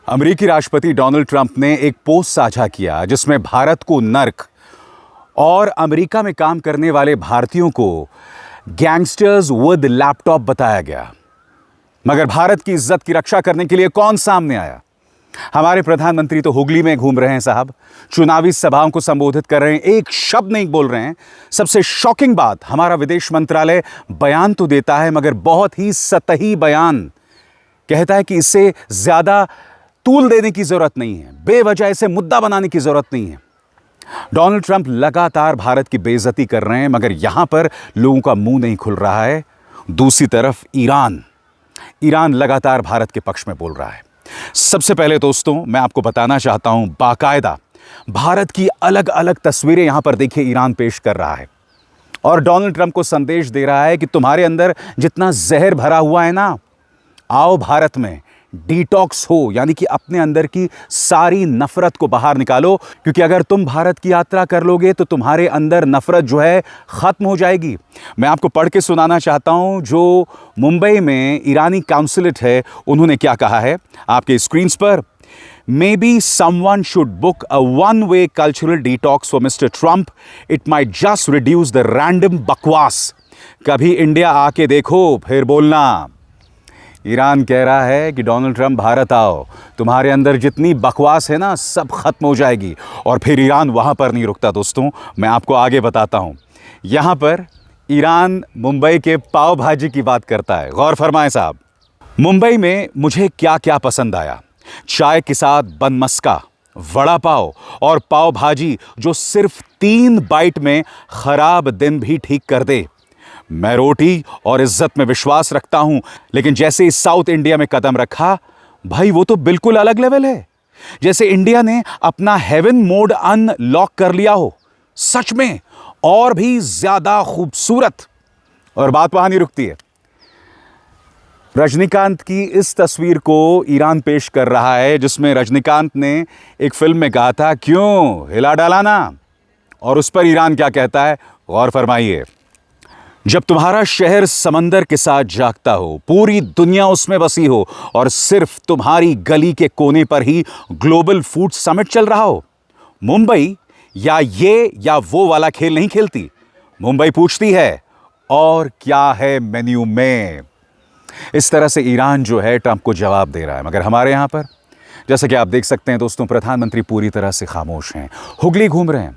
अमेरिकी राष्ट्रपति Donald Trump ने एक पोस्ट साझा किया जिसमें भारत को नर्क और अमेरिका में काम करने वाले भारतीयों को गैंगस्टर्स विद लैपटॉप बताया गया। मगर भारत की इज्जत की रक्षा करने के लिए कौन सामने आया? हमारे प्रधानमंत्री तो हुगली में घूम रहे हैं साहब, चुनावी सभाओं को संबोधित कर रहे हैं, एक शब्द नहीं बोल रहे हैं। सबसे शॉकिंग बात, हमारा विदेश मंत्रालय बयान तो देता है मगर बहुत ही सतही बयान, कहता है कि इससे ज्यादा तूल देने की जरूरत नहीं है, बेवजह इसे मुद्दा बनाने की जरूरत नहीं है। डोनाल्ड ट्रंप लगातार भारत की बेइज्जती कर रहे हैं मगर यहां पर लोगों का मुंह नहीं खुल रहा है। दूसरी तरफ ईरान लगातार भारत के पक्ष में बोल रहा है। सबसे पहले दोस्तों मैं आपको बताना चाहता हूं, बाकायदा भारत की अलग अलग तस्वीरें यहां पर देखिए ईरान पेश कर रहा है और डोनाल्ड ट्रंप को संदेश दे रहा है कि तुम्हारे अंदर जितना जहर भरा हुआ है ना, आओ भारत में डिटॉक्स हो, यानी कि अपने अंदर की सारी नफरत को बाहर निकालो, क्योंकि अगर तुम भारत की यात्रा कर लोगे तो तुम्हारे अंदर नफरत जो है खत्म हो जाएगी। मैं आपको पढ़ के सुनाना चाहता हूं जो मुंबई में ईरानी काउंसलेट है, उन्होंने क्या कहा है आपके स्क्रीन पर। Maybe someone should book a one-way cultural detox for Mr. Trump. It might just reduce the random बकवास। कभी इंडिया आके देखो फिर बोलना। ईरान कह रहा है कि डोनाल्ड ट्रंप भारत आओ, तुम्हारे अंदर जितनी बकवास है ना सब खत्म हो जाएगी। और फिर ईरान वहां पर नहीं रुकता दोस्तों, मैं आपको आगे बताता हूं। यहां पर ईरान मुंबई के पाव भाजी की बात करता है। गौर फरमाएं साहब, मुंबई में मुझे क्या क्या पसंद आया। चाय के साथ बन मस्का, वड़ा पाव और पाव भाजी जो सिर्फ 3 बाइट में खराब दिन भी ठीक कर दे। मैं रोटी और इज्जत में विश्वास रखता हूं, लेकिन जैसे इस साउथ इंडिया में कदम रखा भाई, वो तो बिल्कुल अलग लेवल है। जैसे इंडिया ने अपना हेवन मोड अनलॉक कर लिया हो, सच में और भी ज्यादा खूबसूरत। और बात वहां नहीं रुकती है। रजनीकांत की इस तस्वीर को ईरान पेश कर रहा है जिसमें रजनीकांत ने एक फिल्म में कहा था, क्यों हिला डाला ना। और उस पर ईरान क्या कहता है, गौर फरमाइए। जब तुम्हारा शहर समंदर के साथ जागता हो, पूरी दुनिया उसमें बसी हो और सिर्फ तुम्हारी गली के कोने पर ही ग्लोबल फूड समिट चल रहा हो, मुंबई या ये या वो वाला खेल नहीं खेलती। मुंबई पूछती है और क्या है मेन्यू में। इस तरह से ईरान जो है ट्रंप को जवाब दे रहा है। मगर हमारे यहां पर जैसा कि आप देख सकते हैं दोस्तों, प्रधानमंत्री पूरी तरह से खामोश हैं, हुगली घूम रहे हैं।